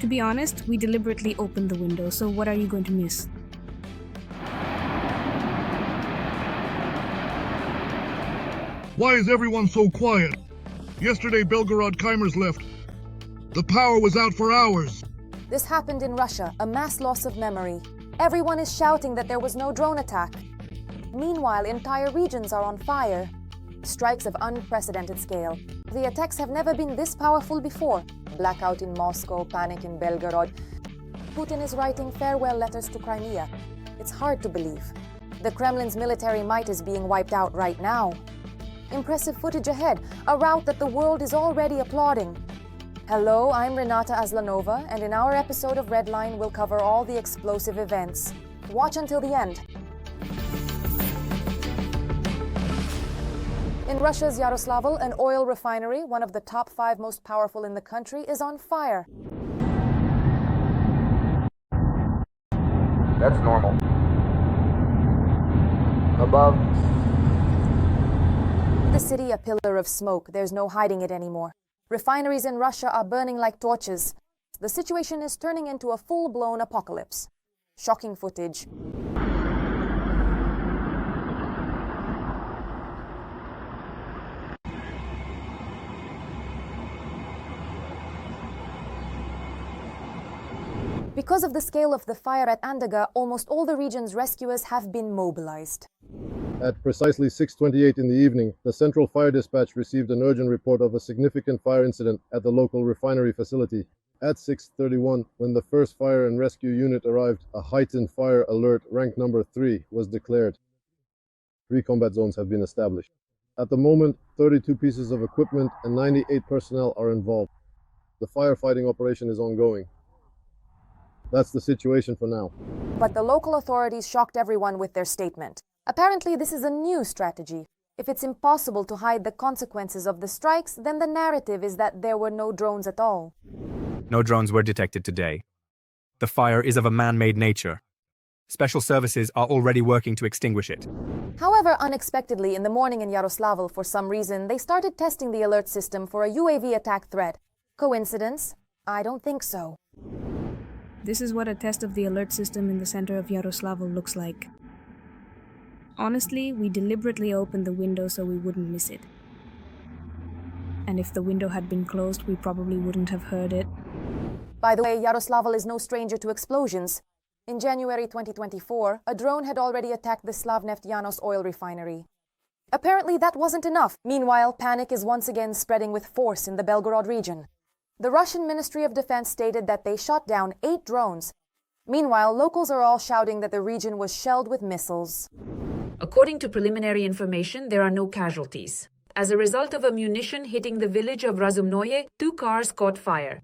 To be honest, we deliberately opened the window, so what are you going to miss? Why is everyone so quiet? Yesterday, Belgorod Keimers left. The power was out for hours. This happened in Russia, a mass loss of memory. Everyone is shouting that there was no drone attack. Meanwhile, entire regions are on fire. Strikes of unprecedented scale. The attacks have never been this powerful before. Blackout in Moscow, panic in Belgorod. Putin is writing farewell letters to Crimea. It's hard to believe. The Kremlin's military might is being wiped out right now. Impressive footage ahead, a rout that the world is already applauding. Hello, I'm Renata Aslanova, and in our episode of Redline, we'll cover all the explosive events. Watch until the end. In Russia's Yaroslavl, an oil refinery, one of the top 5 most powerful in the country, is on fire. That's normal. Above. The city a pillar of smoke. There's no hiding it anymore. Refineries in Russia are burning like torches. The situation is turning into a full-blown apocalypse. Shocking footage. Because of the scale of the fire at Andaga, almost all the region's rescuers have been mobilized. At precisely 6:28 in the evening, the Central Fire Dispatch received an urgent report of a significant fire incident at the local refinery facility. At 6:31, when the first fire and rescue unit arrived, a heightened fire alert rank number 3 was declared. 3 combat zones have been established. At the moment, 32 pieces of equipment and 98 personnel are involved. The firefighting operation is ongoing. That's the situation for now. But the local authorities shocked everyone with their statement. Apparently, this is a new strategy. If it's impossible to hide the consequences of the strikes, then the narrative is that there were no drones at all. No drones were detected today. The fire is of a man-made nature. Special services are already working to extinguish it. However, unexpectedly, in the morning in Yaroslavl, for some reason, they started testing the alert system for a UAV attack threat. Coincidence? I don't think so. This is what a test of the alert system in the center of Yaroslavl looks like. Honestly, we deliberately opened the window so we wouldn't miss it. And if the window had been closed, we probably wouldn't have heard it. By the way, Yaroslavl is no stranger to explosions. In January 2024, a drone had already attacked the Slavneftyanos oil refinery. Apparently that wasn't enough. Meanwhile, panic is once again spreading with force in the Belgorod region. The Russian Ministry of Defense stated that they shot down 8 drones. Meanwhile, locals are all shouting that the region was shelled with missiles. According to preliminary information, there are no casualties. As a result of a munition hitting the village of Razumnoye, 2 cars caught fire.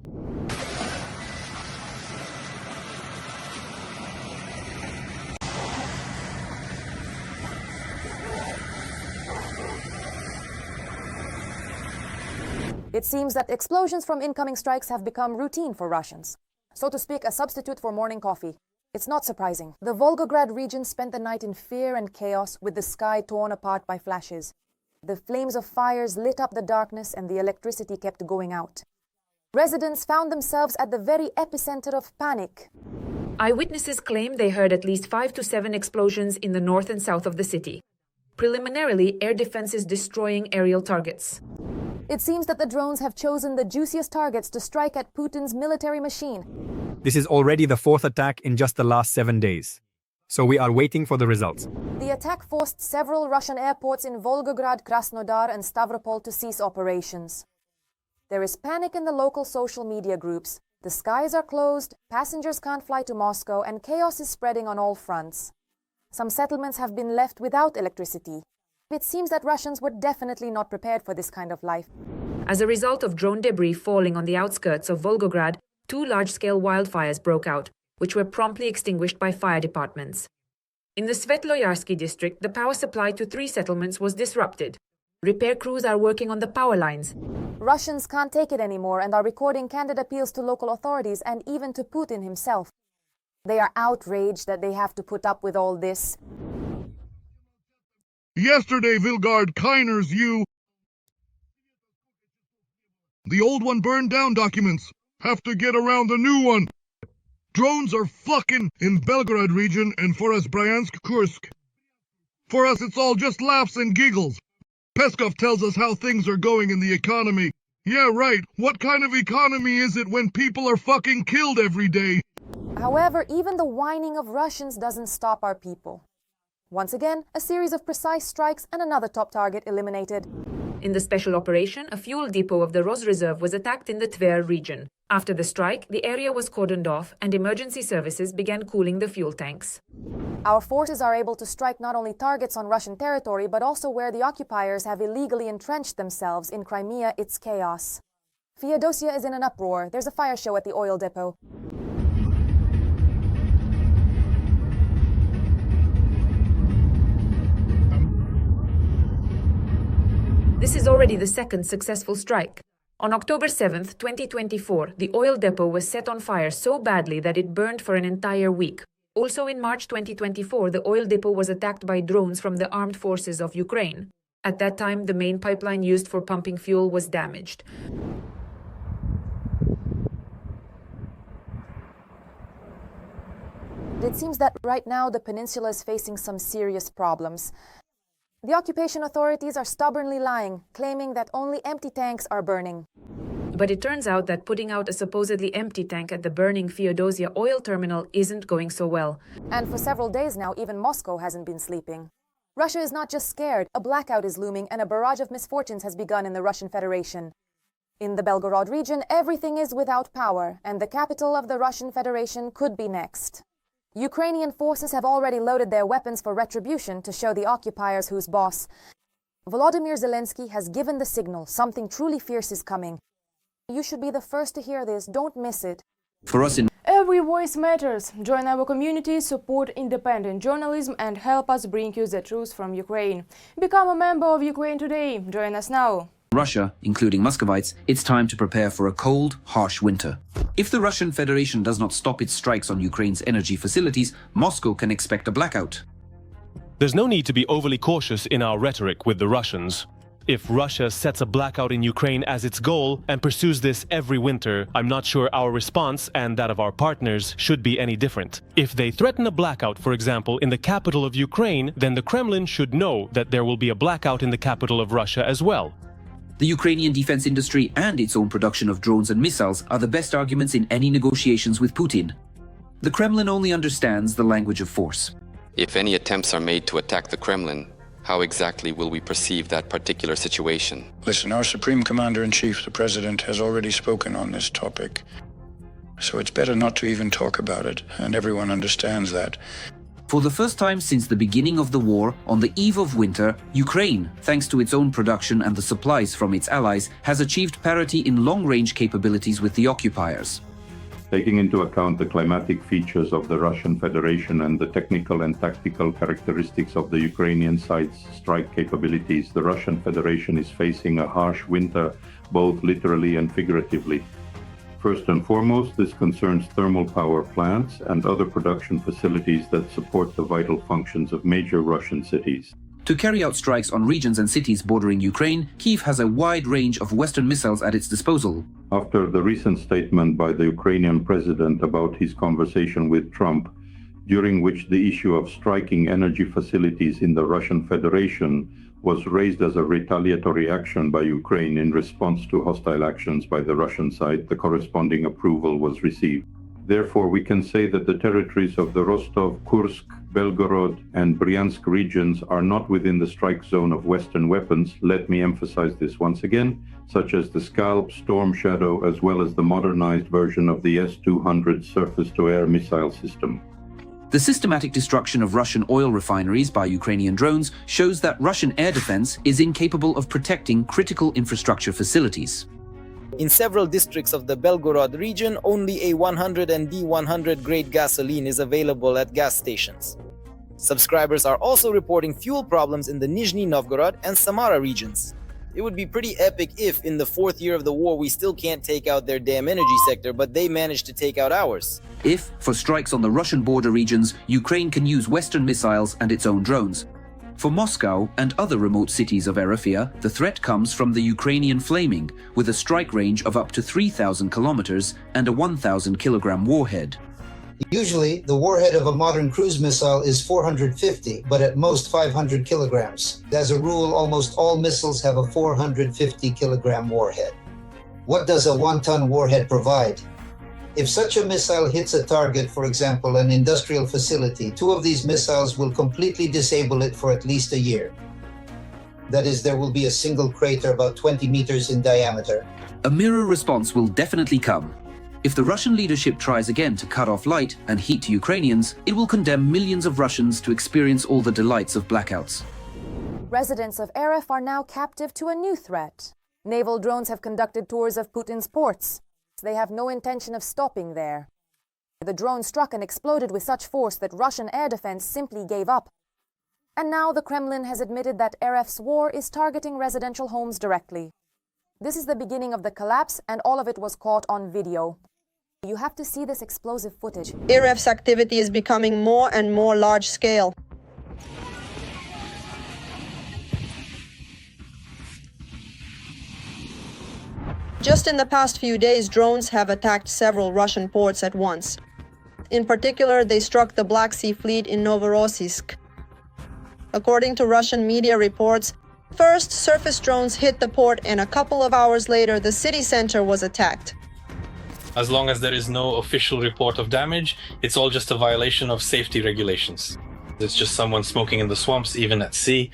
It seems that explosions from incoming strikes have become routine for Russians. So to speak, a substitute for morning coffee. It's not surprising. The Volgograd region spent the night in fear and chaos, with the sky torn apart by flashes. The flames of fires lit up the darkness and the electricity kept going out. Residents found themselves at the very epicenter of panic. Eyewitnesses claim they heard at least 5 to 7 explosions in the north and south of the city. Preliminarily, air defense is destroying aerial targets. It seems that the drones have chosen the juiciest targets to strike at Putin's military machine. This is already the 4th attack in just the last 7 days. So we are waiting for the results. The attack forced several Russian airports in Volgograd, Krasnodar and Stavropol to cease operations. There is panic in the local social media groups. The skies are closed, passengers can't fly to Moscow, and chaos is spreading on all fronts. Some settlements have been left without electricity. It seems that Russians were definitely not prepared for this kind of life. As a result of drone debris falling on the outskirts of Volgograd, 2 large-scale wildfires broke out, which were promptly extinguished by fire departments. In the Svetloyarsky district, the power supply to 3 settlements was disrupted. Repair crews are working on the power lines. Russians can't take it anymore and are recording candid appeals to local authorities and even to Putin himself. They are outraged that they have to put up with all this. Yesterday, Belgorod Keimers, The old one burned down documents. have to get around the new one. Drones are fucking in Belgorod region and for us Bryansk, Kursk. For us it's all just laughs and giggles. Peskov tells us how things are going in the economy. Yeah, right. What kind of economy is it when people are fucking killed every day? However, even the whining of Russians doesn't stop our people. Once again, a series of precise strikes and another top target eliminated. In the special operation, a fuel depot of the Rosreserve was attacked in the Tver region. After the strike, the area was cordoned off and emergency services began cooling the fuel tanks. Our forces are able to strike not only targets on Russian territory, but also where the occupiers have illegally entrenched themselves. In Crimea, it's chaos. Feodosia is in an uproar. There's a fire show at the oil depot. This is already the second successful strike. On October 7th, 2024, the oil depot was set on fire so badly that it burned for an entire week. Also in March 2024, the oil depot was attacked by drones from the armed forces of Ukraine. At that time, the main pipeline used for pumping fuel was damaged. It seems that right now the peninsula is facing some serious problems. The occupation authorities are stubbornly lying, claiming that only empty tanks are burning. But it turns out that putting out a supposedly empty tank at the burning Feodosia oil terminal isn't going so well. And for several days now, even Moscow hasn't been sleeping. Russia is not just scared, a blackout is looming and a barrage of misfortunes has begun in the Russian Federation. In the Belgorod region, everything is without power, and the capital of the Russian Federation could be next. Ukrainian forces have already loaded their weapons for retribution to show the occupiers who's boss. Volodymyr Zelensky has given the signal something truly fierce is coming. You should be the first to hear this, don't miss it. For us in Every voice matters. Join our community, support independent journalism and help us bring you the truth from Ukraine. Become a member of Ukraine today. Join us now. Russia, including Muscovites, it's time to prepare for a cold, harsh winter. If the Russian Federation does not stop its strikes on Ukraine's energy facilities, Moscow can expect a blackout. There's no need to be overly cautious in our rhetoric with the Russians. If Russia sets a blackout in Ukraine as its goal and pursues this every winter, I'm not sure our response and that of our partners should be any different. If they threaten a blackout, for example, in the capital of Ukraine, then the Kremlin should know that there will be a blackout in the capital of Russia as well. The Ukrainian defense industry and its own production of drones and missiles are the best arguments in any negotiations with Putin. The Kremlin only understands the language of force. If any attempts are made to attack the Kremlin, how exactly will we perceive that particular situation? Listen, our Supreme Commander-in-Chief, the President, has already spoken on this topic. So it's better not to even talk about it, and everyone understands that. For the first time since the beginning of the war, on the eve of winter, Ukraine, thanks to its own production and the supplies from its allies, has achieved parity in long-range capabilities with the occupiers. Taking into account the climatic features of the Russian Federation and the technical and tactical characteristics of the Ukrainian side's strike capabilities, the Russian Federation is facing a harsh winter, both literally and figuratively. First and foremost, this concerns thermal power plants and other production facilities that support the vital functions of major Russian cities. To carry out strikes on regions and cities bordering Ukraine, Kyiv has a wide range of Western missiles at its disposal. After the recent statement by the Ukrainian president about his conversation with Trump, during which the issue of striking energy facilities in the Russian Federation was raised as a retaliatory action by Ukraine in response to hostile actions by the Russian side, the corresponding approval was received. Therefore, we can say that the territories of the Rostov, Kursk, Belgorod, and Bryansk regions are not within the strike zone of Western weapons. Let me emphasize this once again, such as the Scalp, Storm Shadow, as well as the modernized version of the S-200 surface-to-air missile system. The systematic destruction of Russian oil refineries by Ukrainian drones shows that Russian air defense is incapable of protecting critical infrastructure facilities. In several districts of the Belgorod region, only A100 and D100 grade gasoline is available at gas stations. Subscribers are also reporting fuel problems in the Nizhny Novgorod and Samara regions. It would be pretty epic if, in the 4th year of the war, we still can't take out their damn energy sector, but they managed to take out ours. If, for strikes on the Russian border regions, Ukraine can use Western missiles and its own drones. For Moscow and other remote cities of Erefia, the threat comes from the Ukrainian flaming, with a strike range of up to 3,000 kilometers and a 1,000-kilogram warhead. Usually, the warhead of a modern cruise missile is 450, but at most 500 kilograms. As a rule, almost all missiles have a 450-kilogram warhead. What does a one-ton warhead provide? If such a missile hits a target, for example, an industrial facility, 2 of these missiles will completely disable it for at least a year. That is, there will be a single crater about 20 meters in diameter. A mirror response will definitely come. If the Russian leadership tries again to cut off light and heat to Ukrainians, it will condemn millions of Russians to experience all the delights of blackouts. Residents of Eref are now captive to a new threat. Naval drones have conducted tours of Putin's ports. They have no intention of stopping there. The drone struck and exploded with such force that Russian air defense simply gave up. And now the Kremlin has admitted that Eref's war is targeting residential homes directly. This is the beginning of the collapse, and all of it was caught on video. You have to see this explosive footage. Eref's activity is becoming more and more large-scale. Just in the past few days, drones have attacked several Russian ports at once. In particular, they struck the Black Sea Fleet in Novorossiysk. According to Russian media reports, first surface drones hit the port, and a couple of hours later, the city center was attacked. As long as there is no official report of damage, it's all just a violation of safety regulations. It's just someone smoking in the swamps, even at sea.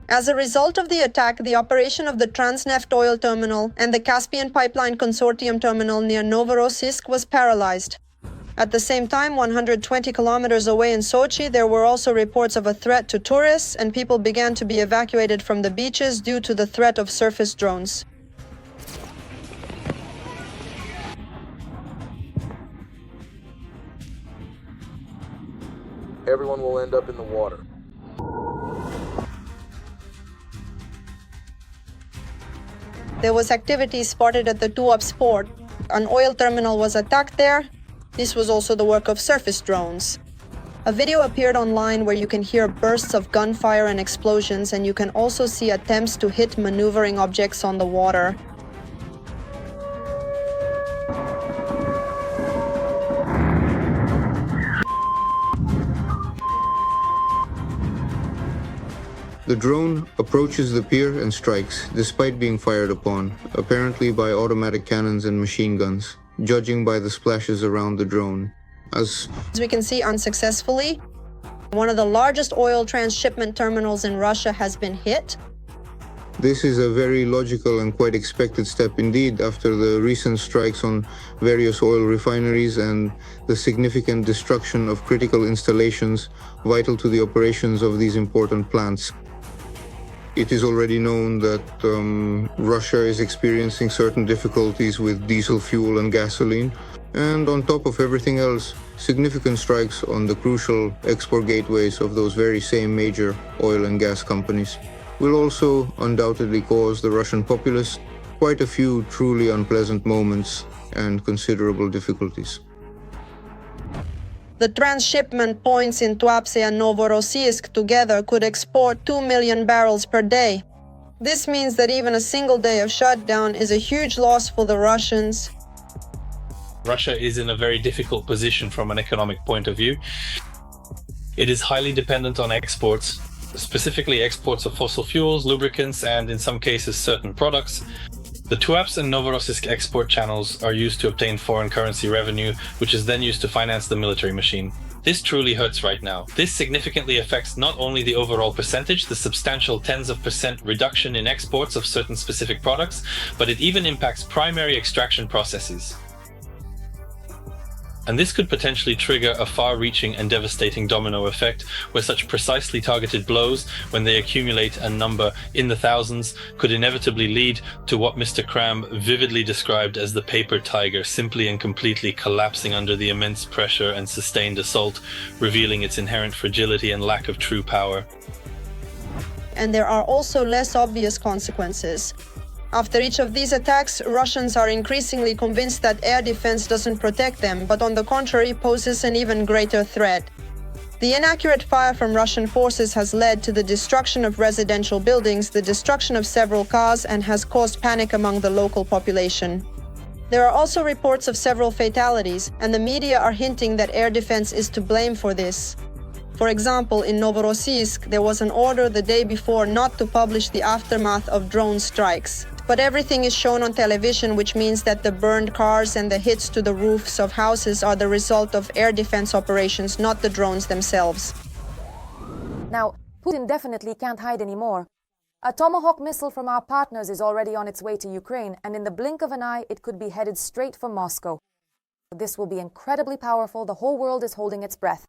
As a result of the attack, the operation of the Transneft oil terminal and the Caspian Pipeline Consortium terminal near Novorossiysk was paralyzed. At the same time, 120 kilometers away in Sochi, there were also reports of a threat to tourists, and people began to be evacuated from the beaches due to the threat of surface drones. Everyone will end up in the water. There was activity spotted at the Tuapse port. An oil terminal was attacked there. This was also the work of surface drones. A video appeared online where you can hear bursts of gunfire and explosions, and you can also see attempts to hit maneuvering objects on the water. The drone approaches the pier and strikes, despite being fired upon, apparently by automatic cannons and machine guns, judging by the splashes around the drone. As we can see, unsuccessfully, one of the largest oil transshipment terminals in Russia has been hit. This is a very logical and quite expected step indeed after the recent strikes on various oil refineries and the significant destruction of critical installations vital to the operations of these important plants. It is already known that Russia is experiencing certain difficulties with diesel fuel and gasoline, and on top of everything else, significant strikes on the crucial export gateways of those very same major oil and gas companies will also undoubtedly cause the Russian populace quite a few truly unpleasant moments and considerable difficulties. The transshipment points in Tuapse and Novorossiysk together could export 2 million barrels per day. This means that even a single day of shutdown is a huge loss for the Russians. Russia is in a very difficult position from an economic point of view. It is highly dependent on exports, specifically exports of fossil fuels, lubricants, and in some cases certain products. The Tuapse and Novorossiysk export channels are used to obtain foreign currency revenue, which is then used to finance the military machine. This truly hurts right now. This significantly affects not only the overall percentage, the substantial tens of % reduction in exports of certain specific products, but it even impacts primary extraction processes. And this could potentially trigger a far-reaching and devastating domino effect, where such precisely targeted blows, when they accumulate and number in the thousands, could inevitably lead to what Mr. Kram vividly described as the paper tiger, simply and completely collapsing under the immense pressure and sustained assault, revealing its inherent fragility and lack of true power. And there are also less obvious consequences. After each of these attacks, Russians are increasingly convinced that air defense doesn't protect them, but on the contrary poses an even greater threat. The inaccurate fire from Russian forces has led to the destruction of residential buildings, the destruction of several cars, and has caused panic among the local population. There are also reports of several fatalities, and the media are hinting that air defense is to blame for this. For example, in Novorossiysk, there was an order the day before not to publish the aftermath of drone strikes. But everything is shown on television, which means that the burned cars and the hits to the roofs of houses are the result of air defense operations, not the drones themselves. Now, Putin definitely can't hide anymore. A Tomahawk missile from our partners is already on its way to Ukraine, and in the blink of an eye, it could be headed straight for Moscow. This will be incredibly powerful. The whole world is holding its breath.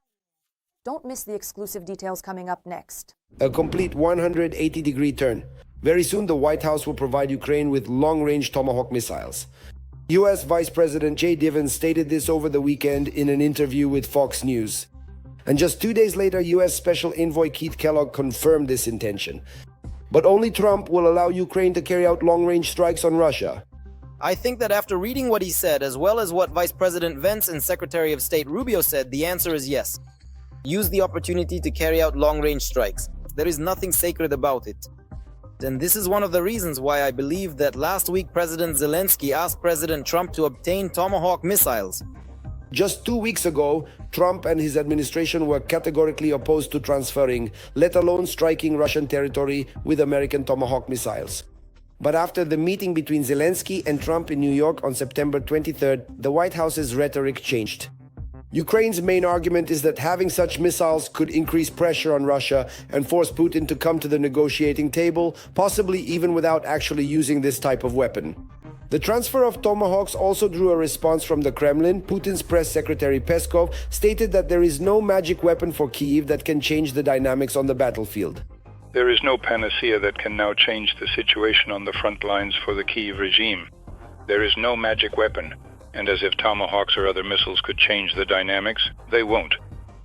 Don't miss the exclusive details coming up next. A complete 180-degree turn. Very soon, the White House will provide Ukraine with long-range Tomahawk missiles. U.S. Vice President J. Divins stated this over the weekend in an interview with Fox News. And just 2 days later, U.S. Special Envoy Keith Kellogg confirmed this intention. But only Trump will allow Ukraine to carry out long-range strikes on Russia. I think that after reading what he said, as well as what Vice President Vance and Secretary of State Rubio said, the answer is yes. Use the opportunity to carry out long-range strikes. There is nothing sacred about it. And this is one of the reasons why I believe that last week President Zelensky asked President Trump to obtain Tomahawk missiles. Just 2 weeks ago, Trump and his administration were categorically opposed to transferring, let alone striking Russian territory with American Tomahawk missiles. But after the meeting between Zelensky and Trump in New York on September 23rd, the White House's rhetoric changed. Ukraine's main argument is that having such missiles could increase pressure on Russia and force Putin to come to the negotiating table, possibly even without actually using this type of weapon. The transfer of Tomahawks also drew a response from the Kremlin. Putin's press secretary Peskov stated that there is no magic weapon for Kyiv that can change the dynamics on the battlefield. There is no panacea that can now change the situation on the front lines for the Kyiv regime. There is no magic weapon. And as if Tomahawks or other missiles could change the dynamics, they won't.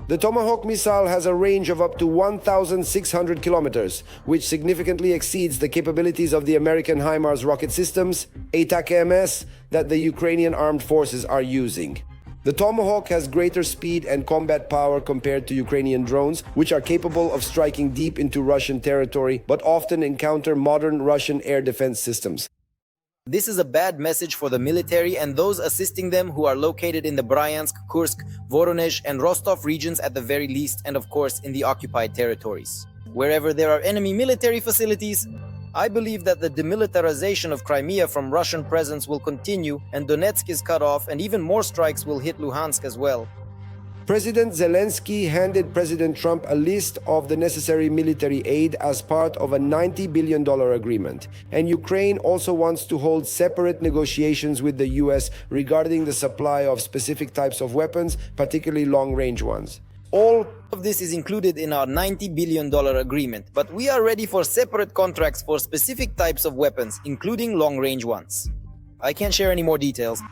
The Tomahawk missile has a range of up to 1,600 kilometers, which significantly exceeds the capabilities of the American HIMARS rocket systems, ATAK-MS, that the Ukrainian armed forces are using. The Tomahawk has greater speed and combat power compared to Ukrainian drones, which are capable of striking deep into Russian territory, but often encounter modern Russian air defense systems. This is a bad message for the military and those assisting them who are located in the Bryansk, Kursk, Voronezh and Rostov regions at the very least, and of course in the occupied territories. Wherever there are enemy military facilities, I believe that the demilitarization of Crimea from Russian presence will continue, and Donetsk is cut off, and even more strikes will hit Luhansk as well. President Zelensky handed President Trump a list of the necessary military aid as part of a $90 billion agreement. And Ukraine also wants to hold separate negotiations with the US regarding the supply of specific types of weapons, particularly long-range ones. All of this is included in our $90 billion agreement, but we are ready for separate contracts for specific types of weapons, including long-range ones. I can't share any more details.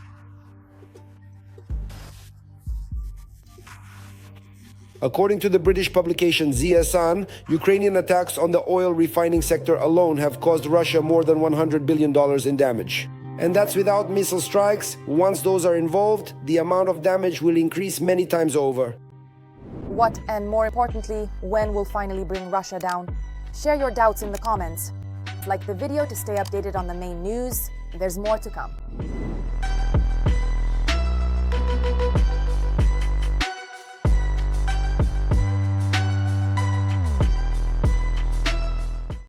According to the British publication ZSAN, Ukrainian attacks on the oil refining sector alone have caused Russia more than $100 billion in damage. And that's without missile strikes. Once those are involved, the amount of damage will increase many times over. What, and more importantly, when will finally bring Russia down? Share your doubts in the comments. Like the video to stay updated on the main news. There's more to come.